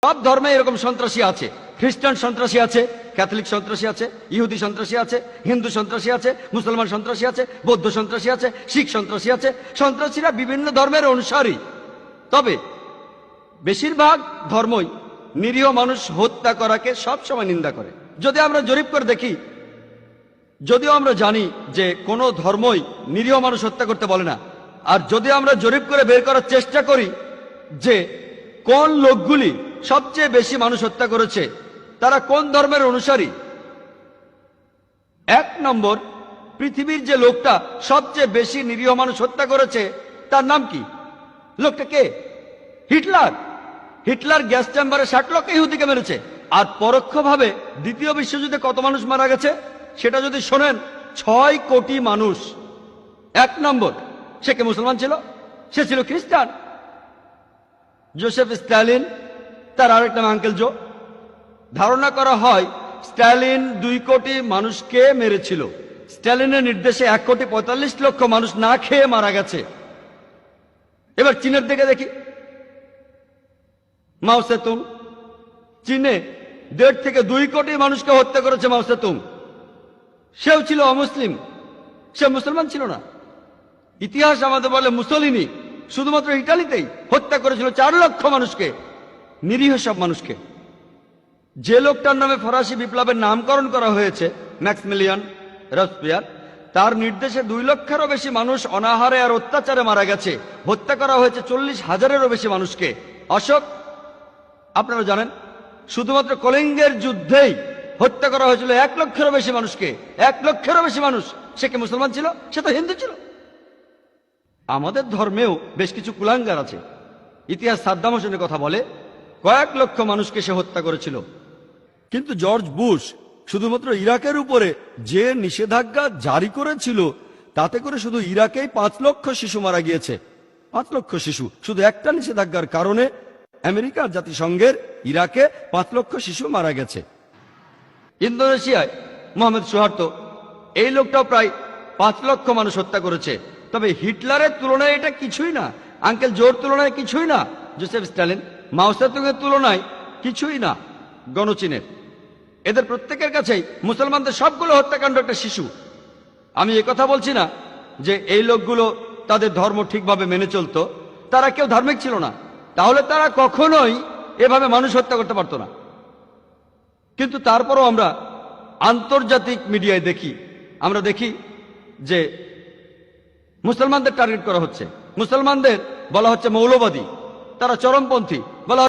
সব ধর্মে এরকম সন্ত্রাসী আছে। খ্রিস্টান সন্ত্রাসী আছে, ক্যাথলিক সন্ত্রাসী আছে, ইহুদি সন্ত্রাসী আছে, হিন্দু সন্ত্রাসী আছে, মুসলমান সন্ত্রাসী আছে, বৌদ্ধ সন্ত্রাসী আছে, শিখ সন্ত্রাসী আছে। সন্ত্রাসীরা বিভিন্ন ধর্মের অনুসারী। তবে বেশিরভাগ ধর্মই নিরীহ মানুষ হত্যা করাকে সবসময় নিন্দা করে। যদি আমরা জরিপ করে দেখি, যদিও আমরা জানি যে কোনো ধর্মই নিরীহ মানুষ হত্যা করতে বলে না, আর যদি আমরা জরিপ করে বের করার চেষ্টা করি যে কোন লোকগুলি সবচেয়ে বেশি মানুষ হত্যা করেছে, তারা কোন ধর্মের অনুসারী, 1 নম্বর পৃথিবীর যে লোকটা সবচেয়ে বেশি নিরীহ মানুষ হত্যা করেছে তার নাম কি? লোকটা কে? হিটলার। হিটলার গ্যাস চেম্বারে 60 লক্ষ ইহুদিকে মেরেছে। আর পরোক্ষভাবে দ্বিতীয় বিশ্বযুদ্ধে কত মানুষ মারা গেছে সেটা যদি শোনেন, 6 কোটি মানুষ। 1 নম্বর, সে কে? মুসলমান ছিল? সে ছিল খ্রিস্টান। জোসেফ স্ট্যালিন, তার আরেক নাম আঙ্কেল জো। ধারণা করা হয় স্ট্যালিন 2 কোটি মানুষকে মেরেছিল। স্ট্যালিনের নির্দেশে 1,45,00,000 মানুষ না খেয়ে মারা গেছে। এবার চীনের দিকে দেখি। মাও সেতুং, চীনে 1.5 থেকে 2 কোটি মানুষকে হত্যা করেছে মাও সেতুং। সেও ছিল অমুসলিম, সে মুসলমান ছিল না। ইতিহাস আমাদের বলে মুসলিনি শুধুমাত্র ইটালিতেই হত্যা করেছিল 4 লক্ষ মানুষকে, নিরীহ সব মানুষকে। যে লোকটার নামে ফরাসি বিপ্লবের নামকরণ করা হয়েছে, ম্যাক্সমিলিয়ান রবসপিয়ার, তার নির্দেশে 2 লক্ষেরও বেশি মানুষ অনাহারে আর অত্যাচারে মারা গেছে। হত্যা করা হয়েছে 40,000-এরও বেশি মানুষকে। অশোক, আপনারা জানেন, শুধুমাত্র কলিঙ্গের যুদ্ধেই হত্যা করা হয়েছিল 1 লক্ষেরও বেশি মানুষকে। 1 লক্ষেরও বেশি মানুষ। সে কি মুসলমান ছিল? সে তো হিন্দু ছিল। আমাদের ধর্মেও বেশ কিছু কুলাঙ্গার আছে। ইতিহাস সাদ্দাম হোসেনের কথা বলে কয়েক লক্ষ মানুষকে সে হত্যা করেছিল। কিন্তু জর্জ বুশ শুধুমাত্র ইরাকের উপরে যে নিষেধাজ্ঞা জারি করেছিল, তাতে করে শুধু ইরাকেই 5 লক্ষ শিশু মারা গিয়েছে। 5 লক্ষ শিশু শুধু একটা নিষেধাজ্ঞার কারণে। আমেরিকার জাতিসংঘের ইরাকে 5 লক্ষ শিশু মারা গেছে। ইন্দোনেশিয়ায় মোহাম্মদ সুহার্তো, এই লোকটাও প্রায় 5 লক্ষ মানুষ হত্যা করেছে। তবে হিটলারের তুলনায় এটা কিছুই না, আঙ্কেল জোর তুলনায় কিছুই না, জোসেফ স্ট্যালিন, মাও সেতুংয়ের তুলনায় কিছুই না, গণচীনের। এদের প্রত্যেকের কাছেই মুসলমানদের সবগুলো হত্যাকাণ্ড একটা শিশু। আমি কথা বলছি না যে এই লোকগুলো তাদের ধর্ম ঠিকভাবে মেনে চলতো, তারা কেউ ধার্মিক ছিল না, তাহলে তারা কখনোই এভাবে মানুষ হত্যা করতে পারতো না। কিন্তু তারপরও আমরা আন্তর্জাতিক মিডিয়ায় দেখি, আমরা দেখি যে মুসলমানদের টার্গেট করা হচ্ছে। মুসলমানদের বলা হচ্ছে মৌলবাদী, তারা চরমপন্থী, বলা